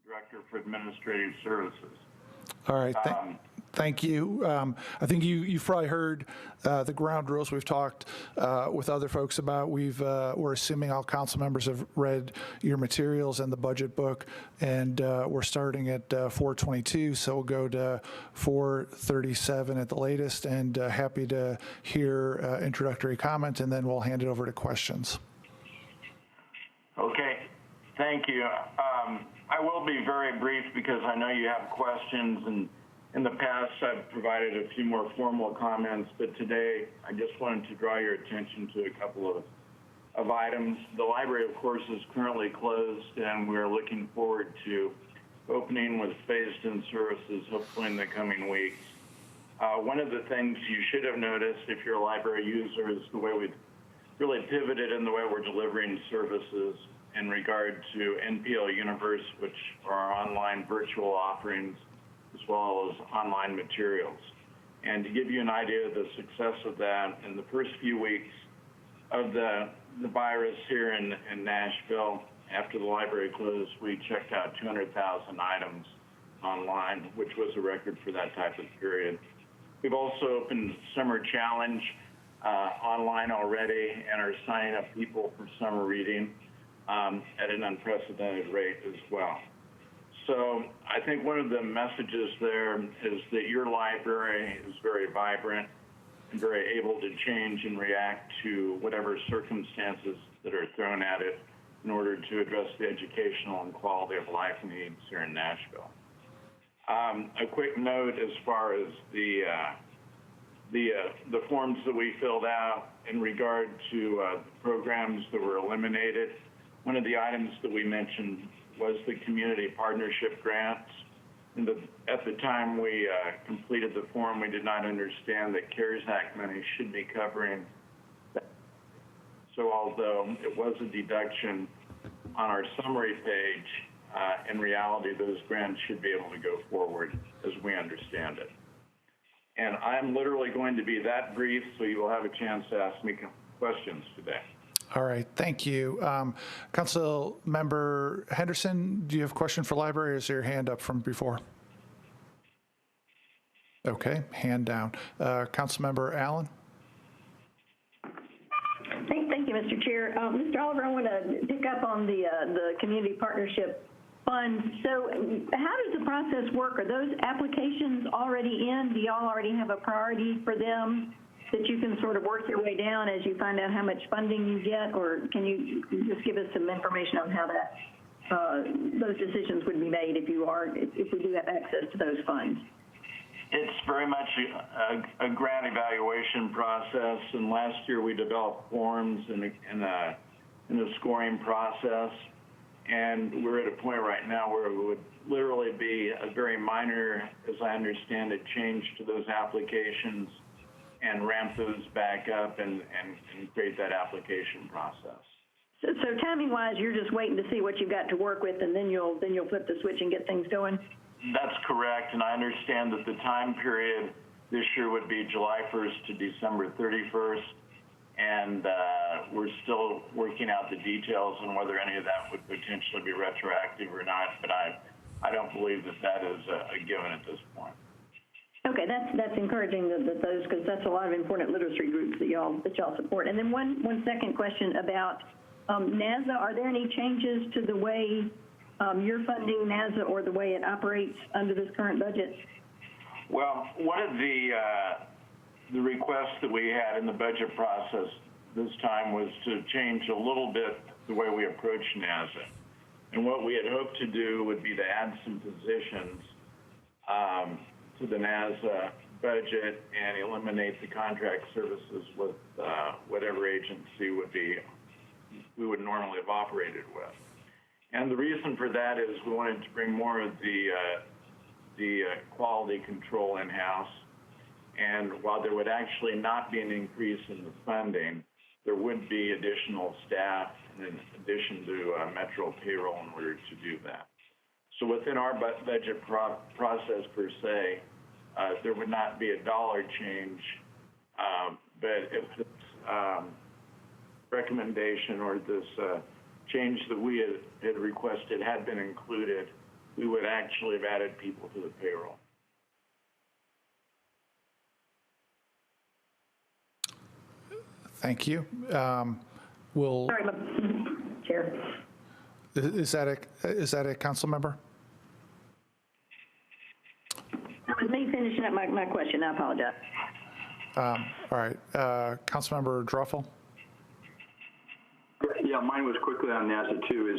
Director for Administrative Services. All right. Thank you. I think you've probably heard the ground rules we've talked with other folks about. We're assuming all council members have read your materials and the budget book, and we're starting at 4:22, so we'll go to 4:37 at the latest, and happy to hear introductory comment, and then we'll hand it over to questions. Okay, thank you. I will be very brief because I know you have questions, and in the past I've provided a few more formal comments, but today I just wanted to draw your attention to a couple of items. The library, of course, is currently closed, and we're looking forward to opening with phased-in services, hopefully in the coming weeks. One of the things you should have noticed if you're a library user is the way we've really pivoted in the way we're delivering services in regard to NPL Universe, which are our online virtual offerings, as well as online materials. And to give you an idea of the success of that, in the first few weeks of the virus here in Nashville, after the library closed, we checked out 200,000 items online, which was a record for that type of period. We've also opened Summer Challenge online already and are signing up people for summer reading at an unprecedented rate as well. So I think one of the messages there is that your library is very vibrant and very able to change and react to whatever circumstances that are thrown at it in order to address the educational and quality of life needs here in Nashville. A quick note as far as the forms that we filled out in regard to programs that were eliminated. One of the items that we mentioned was the community partnership grants. And at the time we completed the form, we did not understand that CARES Act money should be covering that. So although it was a deduction on our summary page, in reality, those grants should be able to go forward as we understand it. And I'm literally going to be that brief, so you will have a chance to ask me questions today. All right, thank you. Council Member Henderson, do you have a question for library, or is there your hand up from before? Okay, hand down. Council Member Allen? Thank you, Mr. Chair. Mr. Oliver, I want to pick up on the community partnership fund. So how does the process work? Are those applications already in? Do y'all already have a priority for them that you can sort of work your way down as you find out how much funding you get, or can you just give us some information on how that those decisions would be made if we do have access to those funds? It's very much a grant evaluation process, and last year we developed forms in a scoring process, and we're at a point right now where it would literally be a very minor, as I understand it, change to those applications and ramp those back up and create that application process. So timing-wise, you're just waiting to see what you've got to work with, and then you'll flip the switch and get things going? That's correct, and I understand that the time period this year would be July 1st to December 31st, and we're still working out the details on whether any of that would potentially be retroactive or not, but I don't believe that is a given at this point. Okay, that's encouraging that those, because that's a lot of important literacy groups that y'all support. And then one second question about NASA. Are there any changes to the way you're funding NASA or the way it operates under this current budget? Well, one of the requests that we had in the budget process this time was to change a little bit the way we approach NASA. And what we had hoped to do would be to add some positions to the NASA budget and eliminate the contract services with whatever agency we would normally have operated with. And the reason for that is we wanted to bring more of the quality control in-house. And while there would actually not be an increase in the funding, there would be additional staff in addition to Metro payroll in order to do that. So within our budget process per se, there would not be a dollar change, but if this recommendation or this change that we had requested had been included, we would actually have added people to the payroll. Thank you. Sorry, Chair. Is that a council member? That was me finishing up my question. I apologize. All right. Councilmember Druffel? Yeah, mine was quickly on NASA too.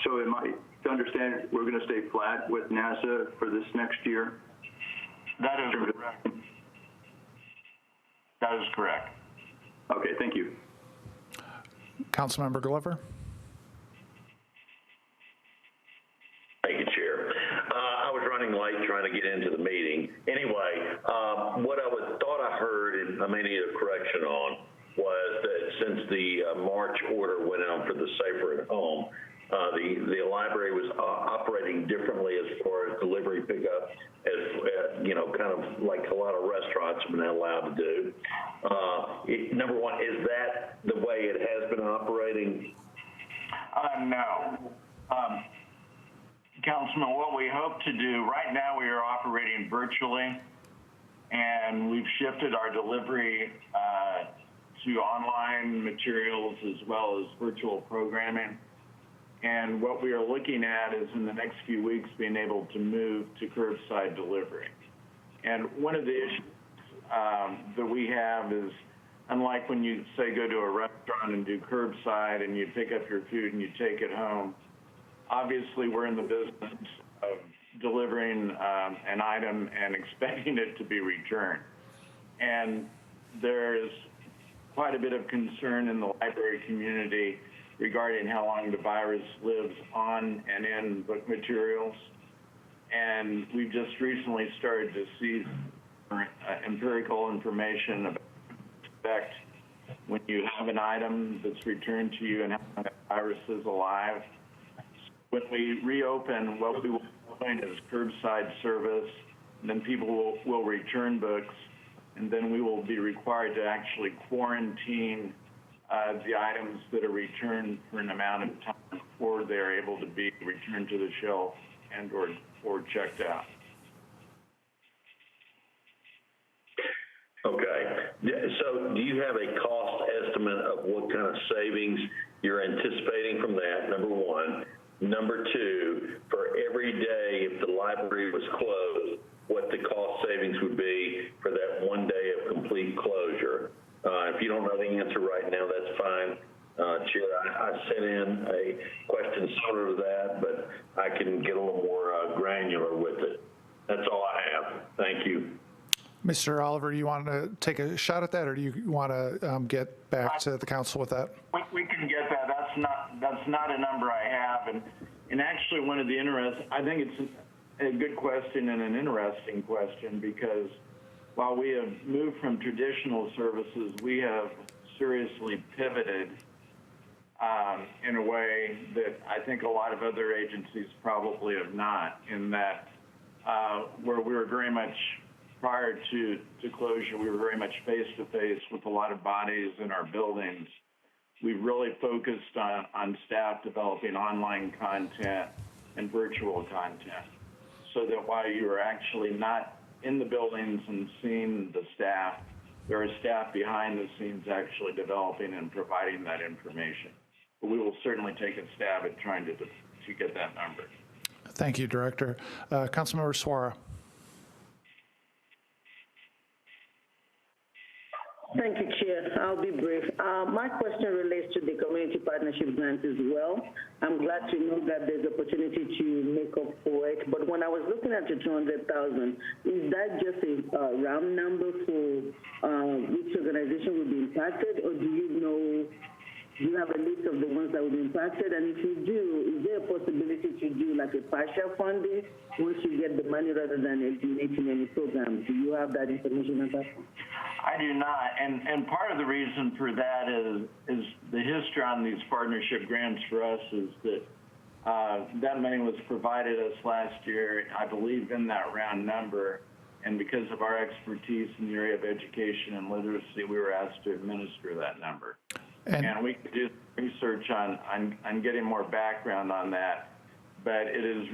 So am I to understand we're going to stay flat with NASA for this next year? That is correct. That is correct. Okay, thank you. Councilmember Glover? Thank you, Chair. I was running late trying to get into the meeting. Anyway, what I thought I heard, and I may need a correction on, was that since the March order went out for the Safer at Home, the library was operating differently as far as delivery pickup, as kind of like a lot of restaurants have been allowed to do. Number one, is that the way it has been operating? No. Councilman, what we hope to do, right now we are operating virtually, and we've shifted our delivery to online materials as well as virtual programming. And what we are looking at is in the next few weeks being able to move to curbside delivery. And one of the issues that we have is, unlike when you say go to a restaurant and do curbside and you pick up your food and you take it home, obviously we're in the business of delivering an item and expecting it to be returned. And there is quite a bit of concern in the library community regarding how long the virus lives on and in book materials. And we've just recently started to see empirical information about effect when you have an item that's returned to you and how long that virus is alive. When we reopen, what we will be doing is curbside service, and then people will return books, and then we will be required to actually quarantine the items that are returned for an amount of time before they're able to be returned to the shelf and or checked out. Okay. So do you have a cost estimate of what kind of savings you're anticipating from that, number one? Number two, for every day if the library was closed, what the cost savings would be for that 1 day of complete closure. If you don't know the answer right now, that's fine. Chair, I sent in a question similar to that, but I can get a little more granular with it. That's all I have. Thank you. Mr. Oliver, you want to take a shot at that, or do you want to get back to the council with that? We can get that. That's not a number I have. And actually one of the I think it's a good question and an interesting question, because while we have moved from traditional services, we have seriously pivoted in a way that I think a lot of other agencies probably have not, in that where we were very much, prior to closure, we were very much face-to-face with a lot of bodies in our buildings. We've really focused on staff developing online content and virtual content, so that while you are actually not in the buildings and seeing the staff, there are staff behind the scenes actually developing and providing that information. But we will certainly take a stab at trying to get that number. Thank you, Director. Councilmember Suara. Thank you, Chair. I'll be brief. My question relates to the community partnership grant as well. I'm glad to know that there's opportunity to make up for it. But when I was looking at the 200,000, is that just a round number for which organization will be impacted, or do you have a list of the ones that will be impacted? And if you do, is there a possibility to do like a partial funding once you get the money rather than eliminating any program? Do you have that information at that point? I do not, and part of the reason for that is the history on these partnership grants for us is that that money was provided us last year, I believe, in that round number, and because of our expertise in the area of education and literacy, we were asked to administer that number. And we could do research on getting more background on that, but it is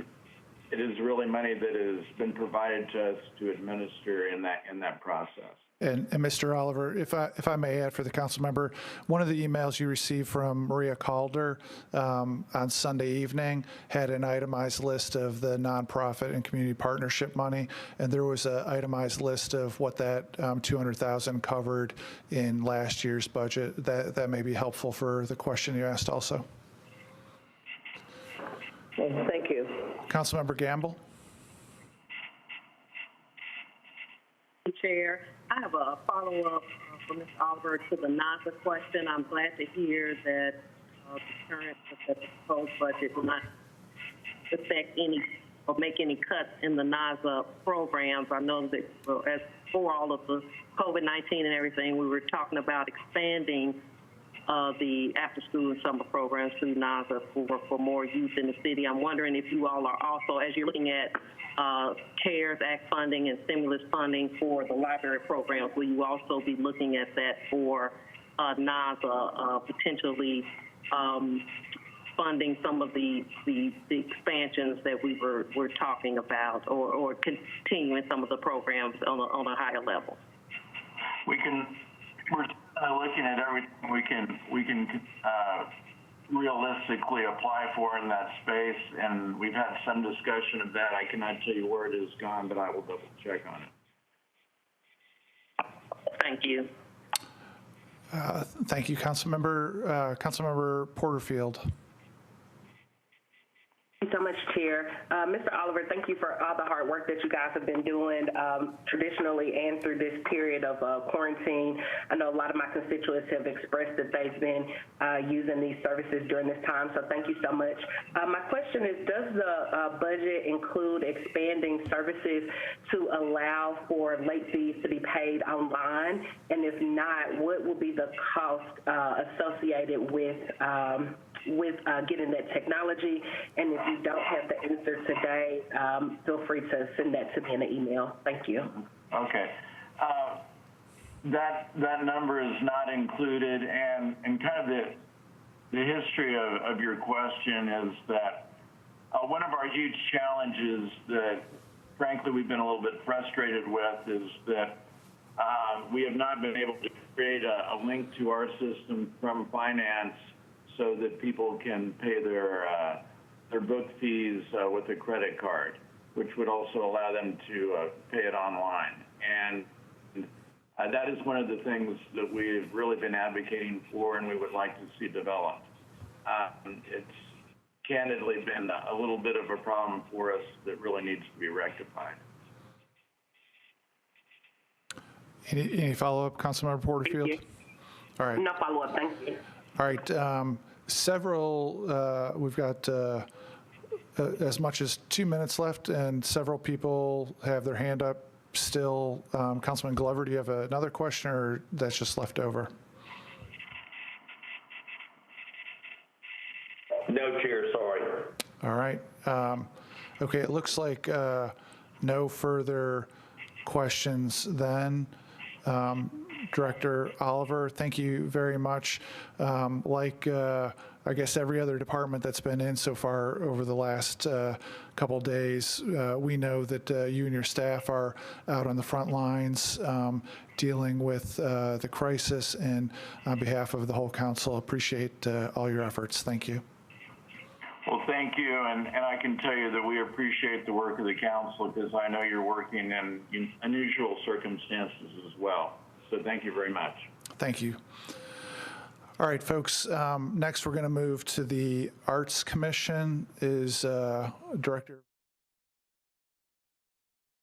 it is really money that has been provided to us to administer in that process. And Mr. Oliver, if I may add for the council member, one of the emails you received from Maria Calder on Sunday evening had an itemized list of the nonprofit and community partnership money, and there was an itemized list of what that $200,000 covered in last year's budget. That may be helpful for the question you asked also. Well, thank you. Councilmember Gamble. Chair, I have a follow-up from Mr. Oliver to the NASA question. I'm glad to hear that the proposed budget will not affect any or make any cuts in the NASA programs. I know that as for all of the COVID-19 and everything, we were talking about expanding the after-school and summer programs through NASA for more youth in the city. I'm wondering if you all are also, as you're looking at CARES Act funding and stimulus funding for the library programs, will you also be looking at that for NASA, potentially funding some of the expansions that we were talking about, or continuing some of the programs on a higher level? We're looking at everything we can realistically apply for in that space, and we've had some discussion of that. I cannot tell you where it has gone, but I will double check on it. Thank you. Thank you, Councilmember Porterfield. Thank you so much, Chair. Mr. Oliver, thank you for all the hard work that you guys have been doing traditionally and through this period of quarantine. I know a lot of my constituents have expressed that they've been using these services during this time, so thank you so much. My question is, does the budget include expanding services to allow for late fees to be paid online? And if not, what will be the cost associated with getting that technology? And if you don't have the answer today, feel free to send that to me in an email. Thank you. Okay. That number is not included, and kind of the history of your question is that one of our huge challenges that, frankly, we've been a little bit frustrated with is that we have not been able to create a link to our system from finance so that people can pay their book fees with a credit card, which would also allow them to pay it online. And that is one of the things that we've really been advocating for and we would like to see developed. It's candidly been a little bit of a problem for us that really needs to be rectified. Any follow-up, Councilmember Porterfield? All right. No follow-up. Thank you. All right. We've got as much as 2 minutes left, and several people have their hand up still. Councilman Glover, do you have another question, or that's just left over? No, Chair, sorry. All right. Okay, it looks like no further questions then. Director Oliver, thank you very much. I guess every other department that's been in so far over the last couple of days, we know that you and your staff are out on the front lines dealing with the crisis, and on behalf of the whole council, appreciate all your efforts. Thank you. Well, thank you, and I can tell you that we appreciate the work of the council because I know you're working in unusual circumstances as well. So thank you very much. Thank you. All right, folks, next we're going to move to the Arts Commission. Is Director